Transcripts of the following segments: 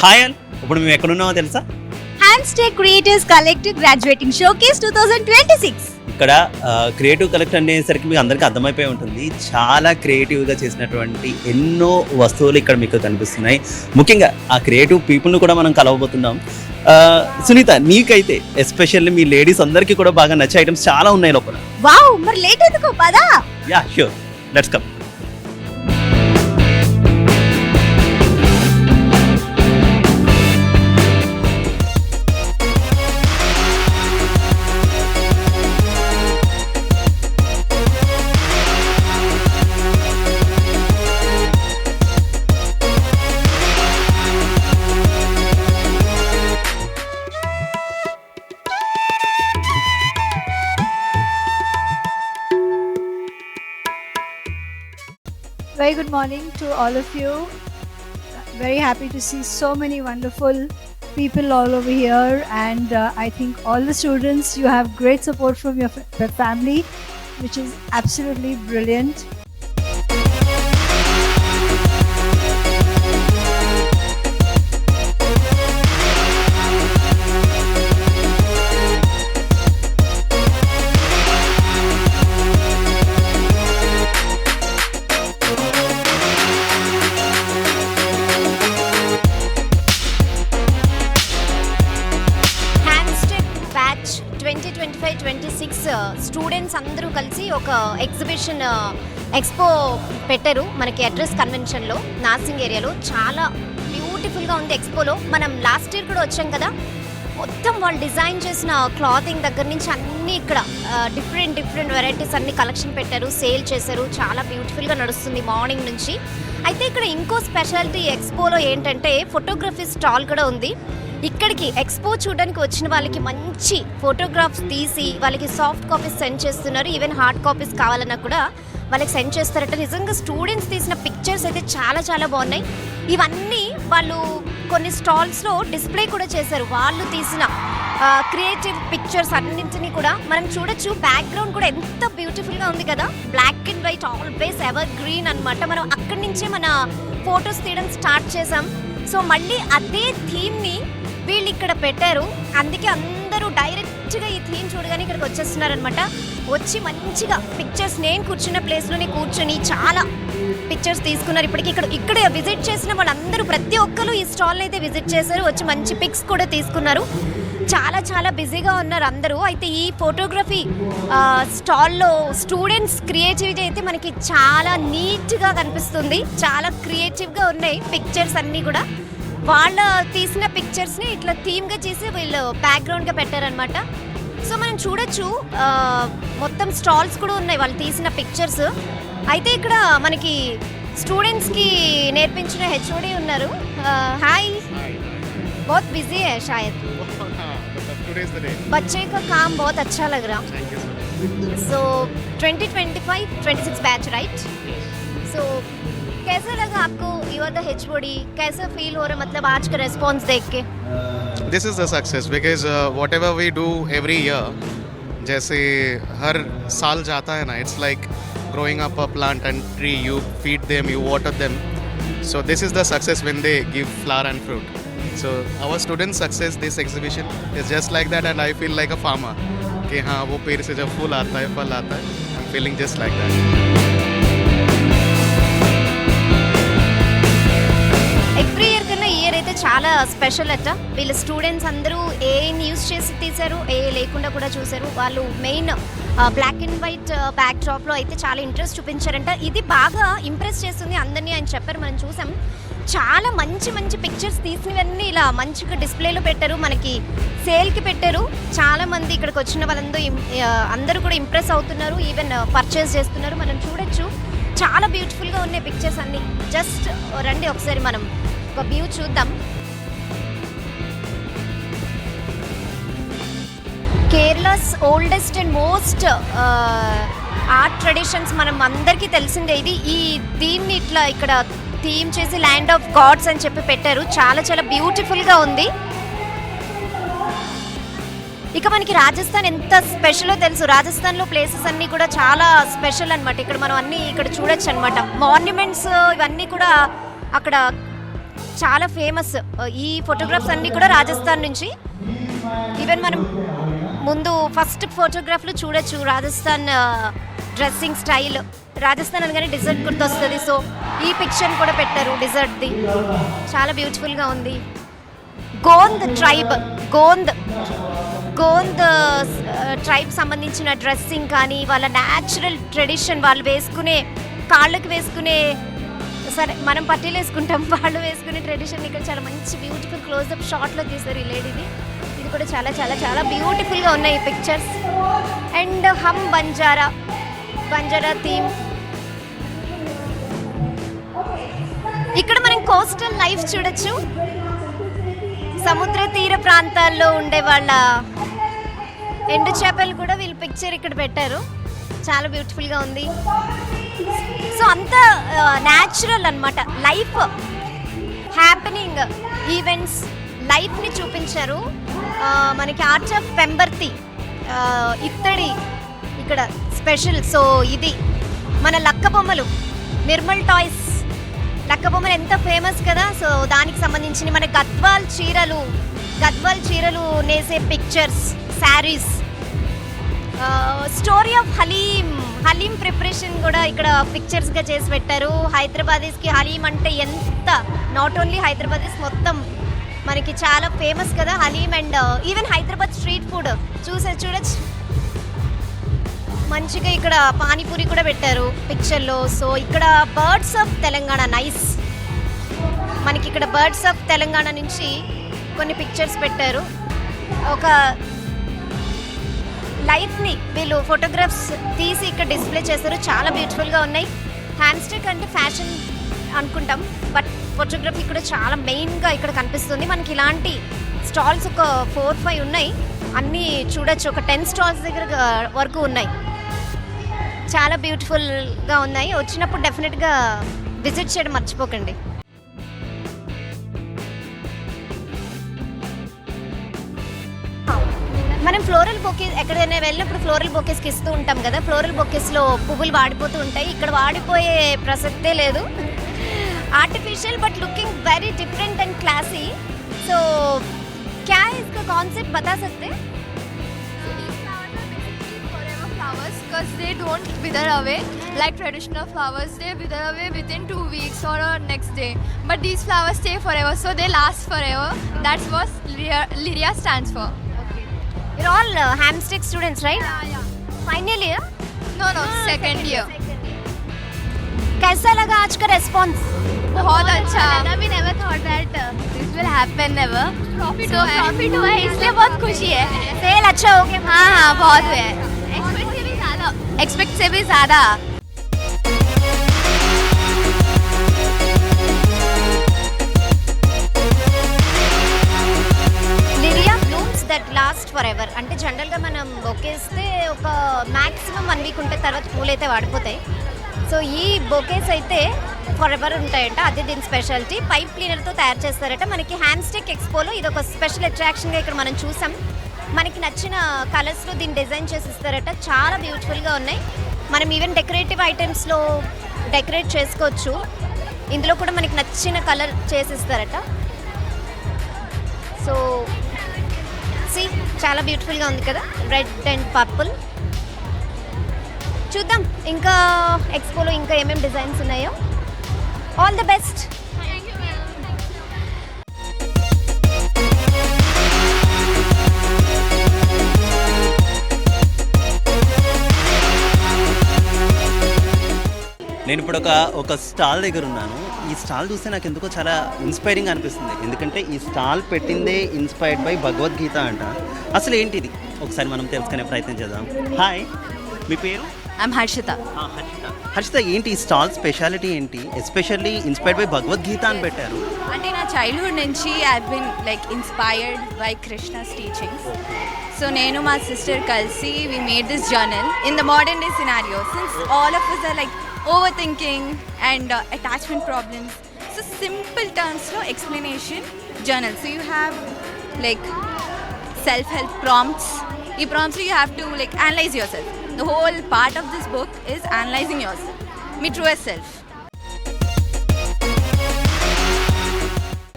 Hi all, ఇప్పుడు మేము ఎక్కడున్నామో తెలుసా? హ్యాండ్స్టేక్ క్రియేటర్స్ కలెక్టివ్ గ్రాడ్యుయేటింగ్ షోకేస్ 2026. ఇక్కడ క్రియేటివ్ కలెక్ట్ అనేసరికి మీకు అందరికీ అర్థమైపోయి ఉంటుంది. చాలా క్రియేటివ్గా చేసినటువంటి ఎన్నో వస్తువులు ఇక్కడ మీకు కనిపిస్తున్నాయి. ముఖ్యంగా ఆ క్రియేటివ్ పీపుల్ని కూడా మనం కలవబోతున్నాం. సునీత, నీకైతే ఎస్పెషల్లీ మీ లేడీస్ అందరికీ కూడా బాగా నచ్చే ఐటమ్స్ చాలా ఉన్నాయి లోపల. వావ్, మరి లేట్ ఎందుకు? పదా. Yeah sure, let's come. Very good morning to all of you. Very happy to see so many wonderful people all over here, and I think all the students, you have great support from your family, which is absolutely brilliant. హ్యాండ్స్టేక్ batch 2025-26 students అందరూ కలిసి ఒక exhibition expo పెట్టారు మనకి address కన్వెన్షన్లో Narsingi ఏరియాలో. చాలా బ్యూటిఫుల్గా ఉంది ఎక్స్పోలో. మనం లాస్ట్ ఇయర్ కూడా వచ్చాం కదా, మొత్తం వాళ్ళు డిజైన్ చేసిన క్లాతింగ్ దగ్గర నుంచి అన్నీ ఇక్కడ డిఫరెంట్ వెరైటీస్ అన్ని కలెక్షన్ పెట్టారు, సేల్ చేశారు. చాలా బ్యూటిఫుల్గా నడుస్తుంది మార్నింగ్ నుంచి. అయితే ఇక్కడ ఇంకో స్పెషాలిటీ ఎక్స్పోలో ఏంటంటే ఫోటోగ్రఫీ స్టాల్ కూడా ఉంది. ఇక్కడికి ఎక్స్పో చూడడానికి వచ్చిన వాళ్ళకి మంచి ఫోటోగ్రాఫ్స్ తీసి వాళ్ళకి సాఫ్ట్ కాపీస్ సెండ్ చేస్తున్నారు. ఈవెన్ హార్డ్ కాపీస్ కావాలన్నా కూడా వాళ్ళకి సెండ్ చేస్తారట. నిజంగా స్టూడెంట్స్ తీసిన పిక్చర్స్ అయితే చాలా బాగున్నాయి. ఇవన్నీ వాళ్ళు కొన్ని స్టాల్స్లో డిస్ప్లే కూడా చేశారు. వాళ్ళు తీసిన క్రియేటివ్ పిక్చర్స్ అన్నింటినీ కూడా మనం చూడొచ్చు. బ్యాక్గ్రౌండ్ కూడా ఎంత బ్యూటిఫుల్గా ఉంది కదా, black and white always evergreen అనమాట. మనం అక్కడి నుంచే మన ఫొటోస్ తీయడం స్టార్ట్ చేసాం. సో మళ్ళీ అదే థీమ్ని వీళ్ళు ఇక్కడ పెట్టారు. అందుకే అందరూ డైరెక్ట్గా ఈ థీమ్ చూడగానే ఇక్కడికి వచ్చేస్తున్నారనమాట. వచ్చి మంచిగా పిక్చర్స్, నేను కూర్చున్న ప్లేస్లోనే కూర్చొని చాలా పిక్చర్స్ తీసుకున్నారు. ఇప్పటికి ఇక్కడ విజిట్ చేసిన వాళ్ళందరూ ప్రతి ఒక్కరు ఈ స్టాల్ని అయితే విజిట్ చేశారు. వచ్చి మంచి పిక్స్ కూడా తీసుకున్నారు. చాలా బిజీగా ఉన్నారు అందరూ. అయితే ఈ ఫోటోగ్రఫీ స్టాల్లో స్టూడెంట్స్ క్రియేటివిటీ అయితే మనకి చాలా నీట్గా కనిపిస్తుంది. చాలా క్రియేటివ్గా ఉన్నాయి పిక్చర్స్ అన్నీ కూడా. వాళ్ళ తీసిన పిక్చర్స్ని ఇట్లా థీమ్గా చేసి వీళ్ళు బ్యాక్గ్రౌండ్గా పెట్టారనమాట. సో మనం చూడొచ్చు మొత్తం స్టాల్స్ కూడా ఉన్నాయి వాళ్ళు తీసిన పిక్చర్స్. అయితే ఇక్కడ మనకి స్టూడెంట్స్కి నేర్పించిన హెచ్ఓడి ఉన్నారు. హాయ్, बहुत बिजी है शायद, बच्चे का काम बहुत अच्छा लग रहा. So 2025-26 batch right. So कैसा लगा आपको? यू आर द HOD, कैसा फील हो रहा, मतलब आज का रेस्पॉन्स देख के? This is the success because whatever we do every year, जैसे हर साल जाता है ना, it's like growing up a plant and tree. You feed them, you water them. So this is the success when they give flower and fruit. So our students' success, this exhibition is just like that, and I feel like a farmer. कि हाँ, वो पेड़ से जब फूल आता है, फल आता है, I'm feeling just like that. Every year కన్నా ఈ ఇయర్ అయితే చాలా స్పెషల్ అట. వీళ్ళ స్టూడెంట్స్ అందరూ ఏ యూస్ చేసి తీశారు, ఏ లేకుండా కూడా చూశారు. వాళ్ళు మెయిన్ బ్లాక్ అండ్ వైట్ బ్యాక్ డ్రాప్లో అయితే చాలా ఇంట్రెస్ట్ చూపించారంట. ఇది బాగా ఇంప్రెస్ చేస్తుంది అందరినీ అని చెప్పారు. మనం చూసాం చాలా మంచి పిక్చర్స్ తీసినవన్నీ ఇలా మంచిగా డిస్ప్లేలో పెట్టారు, మనకి సేల్కి పెట్టారు. చాలామంది ఇక్కడికి వచ్చిన వాళ్ళందరూ అందరూ కూడా ఇంప్రెస్ అవుతున్నారు, ఈవెన్ పర్చేస్ చేస్తున్నారు. మనం చూడొచ్చు చాలా బ్యూటిఫుల్గా ఉన్నాయి పిక్చర్స్ అన్నీ. జస్ట్ రండి ఒకసారి మనం ఒక వ్యూ చూద్దాం. Kerala's oldest and most art traditions మనం అందరికీ తెలిసిందే. దీన్ని ఇట్లా ఇక్కడ థీమ్ చేసి ల్యాండ్ ఆఫ్ గాడ్స్ అని చెప్పి పెట్టారు. చాలా బ్యూటిఫుల్గా ఉంది. ఇక మనకి రాజస్థాన్ ఎంత స్పెషలో తెలుసు. రాజస్థాన్లో ప్లేసెస్ అన్నీ కూడా చాలా స్పెషల్ అనమాట. ఇక్కడ మనం అన్నీ ఇక్కడ చూడొచ్చు అనమాట. మాన్యుమెంట్స్ ఇవన్నీ కూడా అక్కడ చాలా ఫేమస్. ఈ ఫోటోగ్రాఫ్స్ అన్నీ కూడా రాజస్థాన్ నుంచి. ఈవెన్ మనం ముందు ఫస్ట్ ఫోటోగ్రాఫ్లో చూడొచ్చు రాజస్థాన్ డ్రెస్సింగ్ స్టైల్. రాజస్థాన్ అనగానే డిజర్ట్ గుర్తొస్తుంది. సో ఈ పిక్చర్ కూడా పెట్టారు డిజర్ట్ది, చాలా బ్యూటిఫుల్గా ఉంది. గోంద్ ట్రైబ్ సంబంధించిన డ్రెస్సింగ్ కానీ, వాళ్ళ న్యాచురల్ ట్రెడిషన్, వాళ్ళు వేసుకునే కాళ్ళకి వేసుకునే, సరే మనం పట్టీలు వేసుకుంటాం, వాళ్ళు వేసుకునే ట్రెడిషన్ ఇక్కడ చాలా మంచి బ్యూటిఫుల్ క్లోజ్అప్ షాట్లో తీశారు ఈ లేడీది. ఇది కూడా చాలా చాలా చాలా బ్యూటిఫుల్గా ఉన్నాయి ఈ pictures. And hmm Banjara theme. ఇక్కడ మనం కోస్టల్ లైఫ్ చూడొచ్చు. సముద్ర తీర ప్రాంతాల్లో ఉండే వాళ్ళ ఎండు చేపలు కూడా వీళ్ళు పిక్చర్ ఇక్కడ పెట్టారు. చాలా బ్యూటిఫుల్గా ఉంది. సో అంతా న్యాచురల్ అన్నమాట. లైఫ్ హ్యాపెనింగ్ ఈవెంట్స్ లైఫ్ని చూపించారు. మనకి ఆర్ట్ ఆఫ్ పెంబర్తి ఇత్తడి ఇక్కడ స్పెషల్. సో ఇది మన లక్క బొమ్మలు, నిర్మల్ టాయ్స్ లక్క బొమ్మలు ఎంత ఫేమస్ కదా. సో దానికి సంబంధించిన మన గద్వాల్ చీరలు నేసే pictures, saris. Story of haleem preparation కూడా ఇక్కడ పిక్చర్స్గా చేసి పెట్టారు. హైదరాబాదీస్కి హలీం అంటే ఎంత, నాట్ ఓన్లీ హైదరాబాదీస్, మొత్తం మనకి చాలా ఫేమస్ కదా haleem. And even Hyderabad street food చూడొచ్చు. మంచిగా ఇక్కడ పానీపూరి కూడా పెట్టారు పిక్చర్లో. సో ఇక్కడ బర్డ్స్ ఆఫ్ తెలంగాణ, నైస్. మనకి ఇక్కడ బర్డ్స్ ఆఫ్ తెలంగాణ నుంచి కొన్ని పిక్చర్స్ పెట్టారు. ఒక లైఫ్ని వీళ్ళు ఫోటోగ్రాఫ్స్ తీసి ఇక్కడ డిస్ప్లే చేశారు. చాలా బ్యూటిఫుల్గా ఉన్నాయి. హ్యామ్స్టిక్ అంటే ఫ్యాషన్ అనుకుంటాం, బట్ ఫోటోగ్రఫీ కూడా చాలా మెయిన్గా ఇక్కడ కనిపిస్తుంది. మనకి ఇలాంటి స్టాల్స్ ఒక 4-5 ఉన్నాయి. అన్నీ చూడొచ్చు. ఒక 10 స్టాల్స్ దగ్గర వరకు ఉన్నాయి. చాలా బ్యూటిఫుల్గా ఉన్నాయి. వచ్చినప్పుడు డెఫినెట్గా విజిట్ చేయడం మర్చిపోకండి. మనం ఫ్లోరల్ బొకే ఎక్కడైనా వెళ్ళినప్పుడు ఫ్లోరల్ బొకేస్కి ఇస్తూ ఉంటాం కదా. ఫ్లోరల్ బొకేస్లో పువ్వులు వాడిపోతూ ఉంటాయి. ఇక్కడ వాడిపోయే ప్రసక్తే లేదు. Artificial but looking very different and classy. So क्या है इसका कॉन्सेप्ट बता सकते हैं? Flowers because they don't wither away like traditional flowers. They wither away within 2 weeks or next day, but these flowers stay forever, so they last forever. That's what Lyria stands for. Okay. You're all Hamstick students, right? Yeah. Final year? No, second year. कैसा लगा आज का response? बहुत अच्छा. We never thought that this will happen ever. Profit So profit हुआ है, इसलिए बहुत खुशी है. सेल अच्छा हो गया? हाँ बहुत हुआ है. एक्सपेक्ट से भी ज़्यादा. లిరియా blooms that last forever. అంటే జనరల్గా మనం బొకేస్తే ఒక మ్యాక్సిమం 1 వీక్ ఉంటే తర్వాత పూలు అయితే వాడిపోతాయి. సో ఈ బొకేస్ అయితే ఫర్ ఎవర్ ఉంటాయంట. అది దీని స్పెషాలిటీ. పైప్ క్లీనర్తో తయారు చేస్తారట. మనకి హ్యామ్స్టిక్ ఎక్స్పోలో ఇది ఒక స్పెషల్ అట్రాక్షన్గా ఇక్కడ మనం చూసాం. మనకి నచ్చిన కలర్స్లో దీన్ని డిజైన్ చేసి ఇస్తారట. చాలా బ్యూటిఫుల్గా ఉన్నాయి. మనం ఈవెన్ డెకరేటివ్ ఐటమ్స్లో డెకరేట్ చేసుకోవచ్చు. ఇందులో కూడా మనకి నచ్చిన కలర్ చేసిస్తారట. సో చాలా బ్యూటిఫుల్గా ఉంది కదా, రెడ్ అండ్ పర్పుల్. చూద్దాం ఇంకా ఎక్స్పోలో ఇంకా ఏమేమి డిజైన్స్ ఉన్నాయో. All the best. నేను ఇప్పుడు ఒక స్టాల్ దగ్గర ఉన్నాను. ఈ స్టాల్ చూస్తే నాకు ఎందుకో చాలా ఇన్స్పైరింగ్ అనిపిస్తుంది. ఎందుకంటే ఈ స్టాల్ పెట్టిందే ఇన్స్పైర్డ్ బై భగవద్గీత అంట. అసలు ఏంటిది ఒకసారి మనం తెలుసుకునే ప్రయత్నం చేద్దాం. హాయ్, మీ పేరు? I'm Harshita. హర్షిత, ఏంటి ఈ స్టాల్ స్పెషాలిటీ ఏంటి? ఎస్పెషల్లీ ఇన్స్పైర్డ్ బై భగవద్గీత అని పెట్టారు. అంటే నా చైల్డ్హుడ్ నుంచి I've been like inspired by Krishna's teachings. So నేను మా సిస్టర్ కలిసి we made this journal in the modern day scenario, since all of us are like overthinking and attachment problems. So simple terms లో explanation journal. So you have like self-help prompts. ఈ prompts you have to like analyze yourself. The whole part of this book is analyzing yourself, me truest self.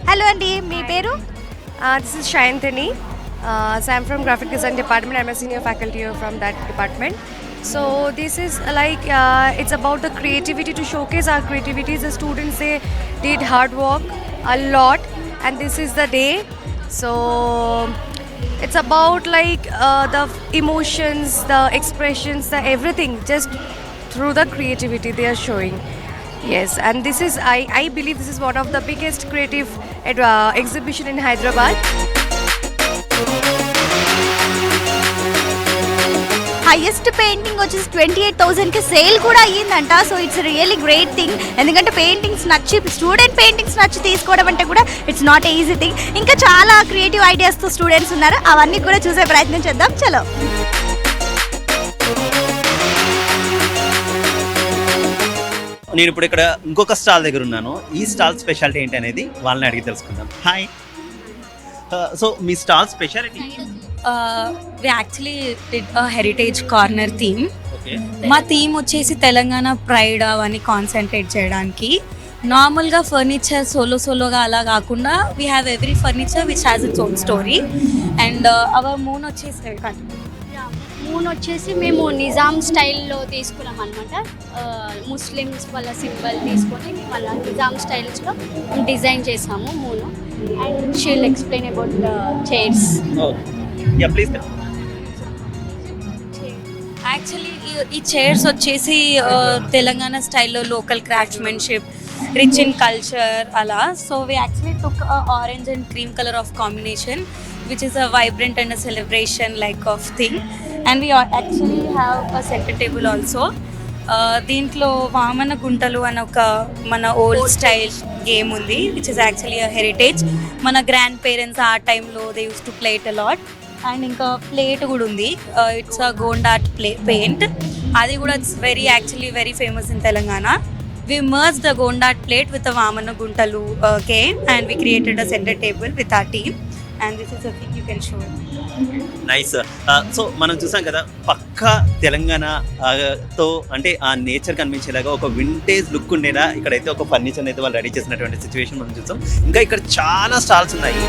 Hello అండి, మీ పేరు? This is Shayantini. So I'm from graphic design department. I'm a senior faculty from that department. So this is like it's about the creativity, to showcase our creativity. The students, they did hard work a lot, and this is the day. So it's about like the emotions, the expressions, the everything, just through the creativity they are showing. Yes, and this is I believe this is one of the biggest creative exhibition in Hyderabad. Highest painting వచ్చేసి 28,000కి sale కూడా అయ్యిందంట. So it's really great thing. ఎందుకంటే paintings నచ్చి, student paintings నచ్చి తీసుకోవడం అంటే కూడా ఇట్స్ నాట్ ఈజీ థింగ్. ఇంకా చాలా క్రియేటివ్ ఐడియాస్తో స్టూడెంట్స్ ఉన్నారు, అవన్నీ కూడా చూసే ప్రయత్నం చేద్దాం. చలో. నేను ఇప్పుడు ఇక్కడ ఇంకొక స్టాల్ దగ్గర ఉన్నాను. ఈ స్టాల్ స్పెషాలిటీ ఏంటి అనేది వాళ్ళని అడిగి తెలుసుకుందాం. హాయ్, సో మీ stall speciality? We actually did heritage corner theme. Okay, మా థీమ్ వచ్చేసి తెలంగాణ ప్రైడ్ అవన్నీ కాన్సన్ట్రేట్ చేయడానికి. నార్మల్గా ఫర్నిచర్ సోలోగా అలా కాకుండా we have every furniture which has its own story. And hour moon వచ్చేసి మూన్ వచ్చేసి మేము నిజాం స్టైల్లో తీసుకున్నాం అనమాట. ముస్లిమ్స్ వాళ్ళ సింబల్ తీసుకొని మేము అలా నిజాం స్టైల్స్లో డిజైన్ చేసాము మూను. And she'll explain about the chairs. Yeah please. Actually ఈ చైర్స్ వచ్చేసి తెలంగాణ స్టైల్లో local craftsmanship, rich in culture అలా. So we actually took orange and cream colour of combination which is a vibrant and a celebration like of thing. And we actually have a center table also. దీంట్లో వామన గుంటలు అని ఒక మన old style game ఉంది which is actually a heritage. మన grand parents ఆ టైంలో they use to play it a lot. And ఇంకా ప్లేట్ కూడా ఉంది, ఇట్స్ అ గోండాట్ పెయింట్. అది కూడా it's very famous in Telangana. We merged the Gondat plate with the Vamana Guntalu game, and we created a center table with our team. And this is a thing you can show. Nice. So మనం చూసాం కదా, పక్కా తెలంగాణ తో అంటే ఆ nature కనిపించేలాగా ఒక vintage look ఉండేలా ఇక్కడైతే ఒక ఫర్నిచర్ అయితే వాళ్ళు రెడీ చేసినటువంటి సిచ్యువేషన్ మనం చూసాం. ఇంకా ఇక్కడ చాలా స్టాల్స్ ఉన్నాయి.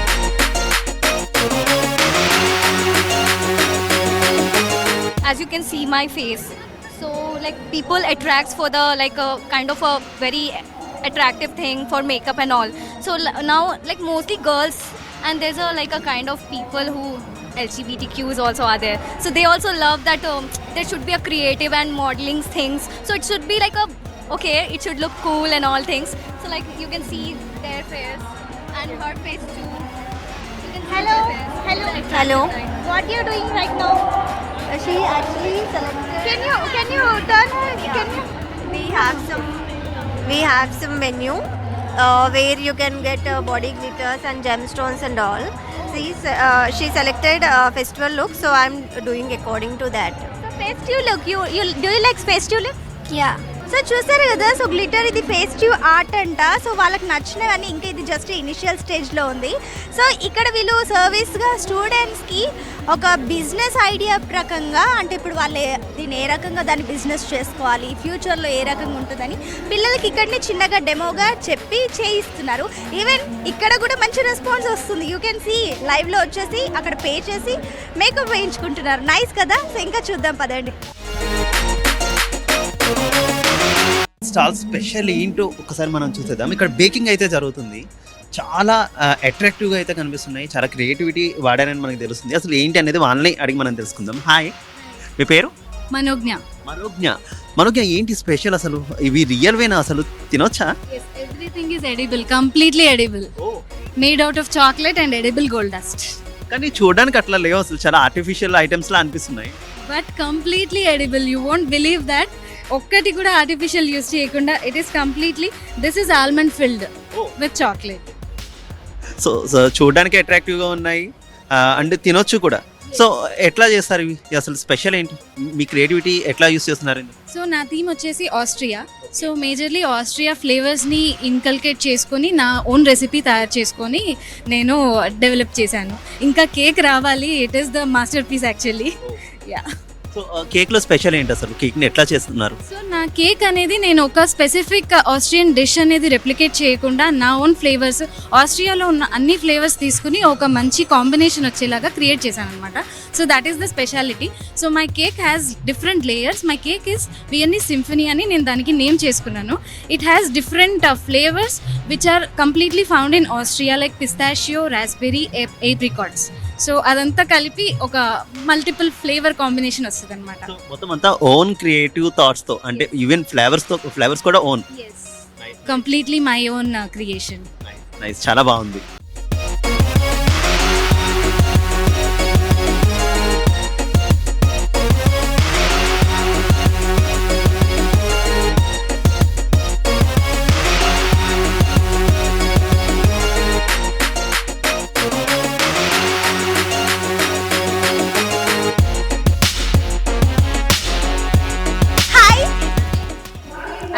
As you can see my face, so like people attracts for the like a kind of a very attractive thing for makeup and all. So now like mostly girls, and there's a like a kind of people who LGBTQs also are there, so they also love that there should be a creative and modeling things, so it should be like a okay, it should look cool and all things. So like you can see their face and her face too. You can see Hello. their face. Hello. What you are doing right now? She actually selected. Can you turn her? Can you? We have some menu where you can get body glitters and gemstones and all. She selected festival look, so I'm doing according to that. So festive look. You do you like festive look? Yeah. So చూసారు కదా, so glitter ఇది ఫేస్టివ్ art అంట. So వాళ్ళకి నచ్చినవన్నీ, ఇంకా ఇది just initial స్టేజ్లో ఉంది. So ఇక్కడ వీళ్ళు సర్వీస్గా స్టూడెంట్స్కి ఒక బిజినెస్ ఐడియా ప్రకంగా, అంటే ఇప్పుడు వాళ్ళు దీన్ని ఏ రకంగా దాన్ని బిజినెస్ చేసుకోవాలి, ఫ్యూచర్లో ఏ రకంగా ఉంటుందని పిల్లలకి ఇక్కడనే చిన్నగా డెమోగా చెప్పి చేయిస్తున్నారు. ఈవెన్ ఇక్కడ కూడా మంచి రెస్పాన్స్ వస్తుంది. యూ కెన్ సీ లైవ్లో వచ్చేసి అక్కడ పే చేసి మేకప్ వేయించుకుంటున్నారు. నైస్ కదా. సో ఇంకా చూద్దాం పదండి. స్టాల్ స్పెషల్ ఏంటో ఒకసారి మనం చూసేద్దాం. ఇక్కడ బేకింగ్ అయితే జరుగుతుంది. చాలా అట్రాక్టివ్గా అయితే కనిపిస్తున్నాయి. చాలా క్రియేటివిటీ వాడారని మనకు తెలుస్తుంది. అసలు ఏంటి అనేది వాళ్ళని అడిగి మనం తెలుసుకుందాం. హాయ్, మీ పేరు? మనోజ్ఞ. మనోజ్ఞ, ఏంటి స్పెషల్ అసలు? ఇవి రియల్ వేనా? అసలు తినొచ్చా? Everything is edible, completely edible, made out of chocolate and edible gold dust. కానీ చూడడానికి అట్లా లేవు, అసలు చాలా ఆర్టిఫిషియల్ ఐటమ్స్ లా అనిపిస్తున్నాయి. But completely edible. You won't believe that ఒక్కటి కూడా ఆర్టిఫిషియల్ యూస్ చేయకుండా it is completely, this is almond filled with chocolate. So చూడడానికి అట్రాక్టివ్గా ఉన్నాయి అండ్ తినొచ్చు కూడా. సో ఎట్లా చేస్తారు ఇవి? అసలు స్పెషల్ ఏంటి? మీ క్రియేటివిటీ ఎట్లా యూస్ చేస్తున్నారు? సో నా థీమ్ వచ్చేసి ఆస్ట్రియా. సో మేజర్లీ ఆస్ట్రియా ఫ్లేవర్స్ని ఇన్కల్కేట్ చేసుకొని నా ఓన్ రెసిపీ తయారు చేసుకొని నేను డెవలప్ చేశాను. ఇంకా కేక్ రావాలి. It is the masterpiece actually. Yeah. So కేక్లో స్పెషల్ ఏంటి అసలు? కేక్ని ఎట్లా చేస్తున్నారు? సో నా కేక్ అనేది నేను ఒక స్పెసిఫిక్ ఆస్ట్రియన్ డిష్ అనేది రెప్లికేట్ చేయకుండా నా ఓన్ ఫ్లేవర్స్, ఆస్ట్రియాలో ఉన్న అన్ని ఫ్లేవర్స్ తీసుకుని ఒక మంచి కాంబినేషన్ వచ్చేలాగా క్రియేట్ చేశాను అనమాట. So that is the speciality. So my cake has different layers. My cake is Viennese symphony అని నేను దానికి నేమ్ చేసుకున్నాను. It has different flavours which are completely found in Austria, like pistachio, raspberry, apricots. So అదంతా కలిపి ఒక multiple flavour combination వస్తుంది అనమాట. So మొత్తం అంతా ఓన్ క్రియేటివ్ థాట్స్తో, అంటే ఈవెన్ ఫ్లేవర్స్ కూడా own. Completely my own creation. Nice, చాలా బాగుంది.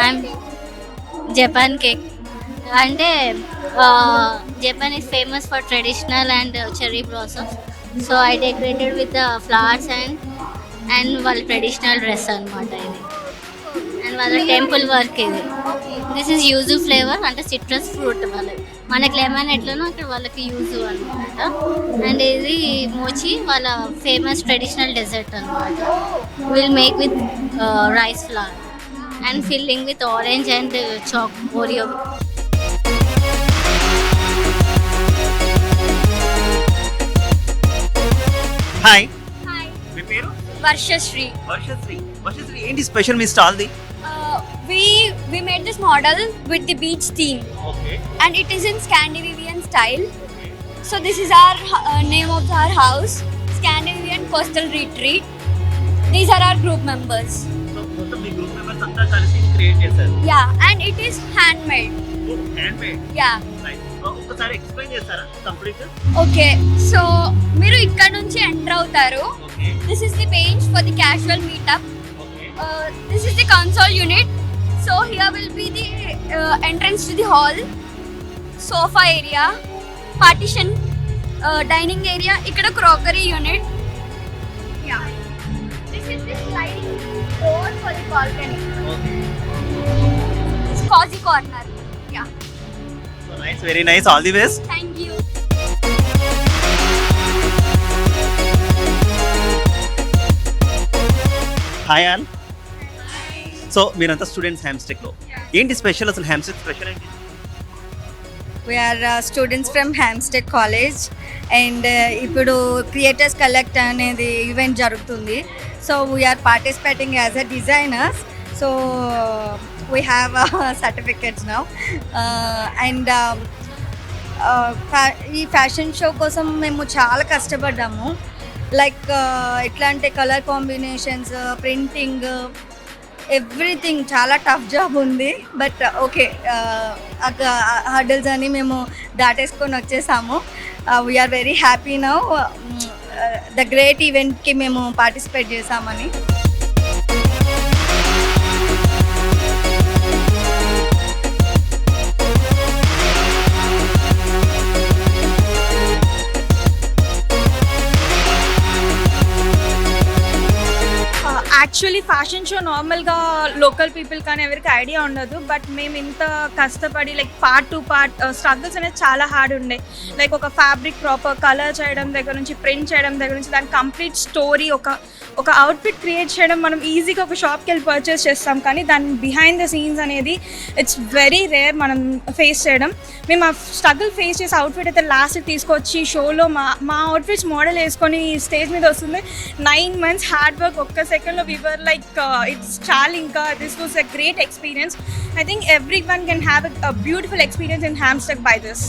అండ్ జపాన్ కేక్ అంటే Japan is famous for traditional and cherry blossoms. So I decorated with flowers and వాళ్ళ ట్రెడిషనల్ డ్రెస్ అనమాట ఇది. అండ్ వాళ్ళ టెంపుల్ వర్క్ ఇది. దిస్ ఈజ్ యూజు ఫ్లేవర్, అంటే citrus fruit వాళ్ళది. మనకి లెమన్ ఎట్లనో అక్కడ వాళ్ళకి యూజు అనమాట. అండ్ ఇది మోచి వాళ్ళ ఫేమస్ ట్రెడిషనల్ డెజర్ట్ అనమాట. Will make with rice flour and filling with orange and Oreo. Hi, Hi, మీ పేరు? Varshashri. వర్షశ్రీ. ఏంటి స్పెషల్ మీ స్టాల్ది? We made this model with the beach theme, okay. and it is in Scandinavian style. So this is our name of our house, Scandinavian Coastal Retreat. These are our group members. So మొత్తం మీ group members అంతా కలిసి create చేశారు. Yeah, and it is handmade. Hand made. Yeah. ఒకసారి explain చేస్తారా complete? Okay, so మీరు ఇక్కడ నుంచి enter అవుతారు. Okay. This is the bench for the casual meetup. Okay. This is the console unit. So here will be the entrance to the hall, sofa area, partition, dining area. Ikkada crockery unit. Yeah. This is the sliding door for the balcony. Okay. It's cozy corner. Yeah. So nice, very nice, all the best. Thank you. Hi all. So మీరంతా students హ్యామ్స్టెక్లో. ఏంటి special అసలు? Hamstech special ఏంటి? We are students from Hampstead College and ఇప్పుడు creators collect అనేది event జరుగుతుంది. So we are participating as a designers. So we have certificates now and ఈ fashion show కోసం మేము చాలా కష్టపడ్డాము. లైక్ ఎట్లా అంటే కలర్ కాంబినేషన్స్, ప్రింటింగ్, ఎవ్రీథింగ్ చాలా టఫ్ జాబ్ ఉంది. బట్ ఓకే, హర్డల్స్ అని మేము దాటేసుకొని వచ్చేసాము. We are very happy now the great ఈవెంట్కి మేము పార్టిసిపేట్ చేసామని. యాక్చువల్లీ ఫ్యాషన్ షో నార్మల్గా లోకల్ పీపుల్ కానీ ఎవరికి ఐడియా ఉండదు. బట్ మేము ఇంత కష్టపడి like part to part struggles అనేది చాలా హార్డ్ ఉండే. లైక్ ఒక ఫ్యాబ్రిక్ ప్రాపర్ కలర్ చేయడం దగ్గర నుంచి, ప్రింట్ చేయడం దగ్గర నుంచి, దాని కంప్లీట్ స్టోరీ, ఒక అవుట్ఫిట్ క్రియేట్ చేయడం మనం ఈజీగా ఒక షాప్కి వెళ్ళి పర్చేస్ చేస్తాం. కానీ దాని బిహైండ్ ద సీన్స్ అనేది ఇట్స్ వెరీ రేర్ మనం ఫేస్ చేయడం. మేము ఆ స్ట్రగుల్ ఫేస్ చేసి అవుట్ఫిట్ అయితే లాస్ట్కి తీసుకొచ్చి షోలో మా అవుట్ఫిట్స్ మోడల్ వేసుకొని స్టేజ్ మీద వస్తుంది. 9 months హార్డ్ వర్క్ ఒక్క సెకండ్లో we were like it's chalinka. This was a great experience. I think everyone can have a beautiful experience in Hampstead by this.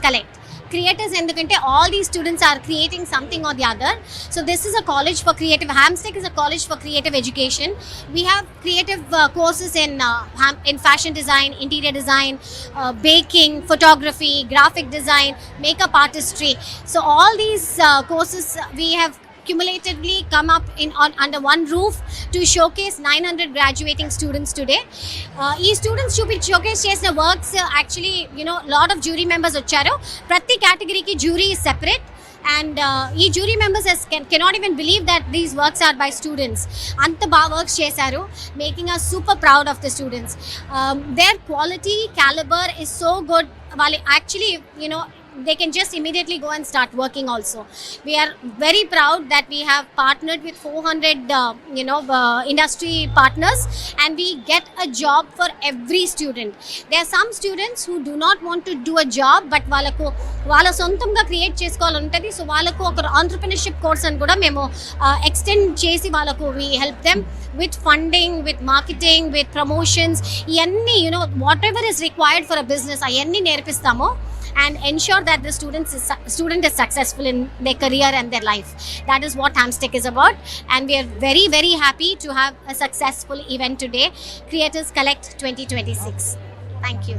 Collect. Creators ఎందుకంటే all these students are creating something or the other. So this is a college for creative. Hamstech is a college for creative education. We have creative courses in fashion design, interior design, baking, photography, graphic design, makeup artistry. So all these courses we have cumulatively come up under one roof to showcase 900 graduating students today. ఈ students showcase చేసిన works actually lot of jury members వచ్చారు. ప్రతి కేటగిరీకి jury is separate and ఈ jury members cannot even believe that these works are by students. అంత బాగా works చేశారు, making us super proud of the students. Their quality calibre is so good. వాళ్ళు actually they can just immediately go and start working also. We are very proud that we have partnered with 400 industry partners and we get a job for every student. There are some students who do not want to do a job but వాళ్ళ సొంతంగా create చేసుకోవాలని ఉంటుంది. So వాళ్ళకు ఒక entrepreneurship course అని కూడా మేము extend చేసి వాళ్ళకు we help them with funding, with marketing, with promotions. ఇవన్నీ whatever is required for a business అవన్నీ నేర్పిస్తాము and ensure that the student is successful in their career and their life. That is what Hamstech is about, and we are very, very happy to have a successful event today, Creators Collect 2026. Thank you.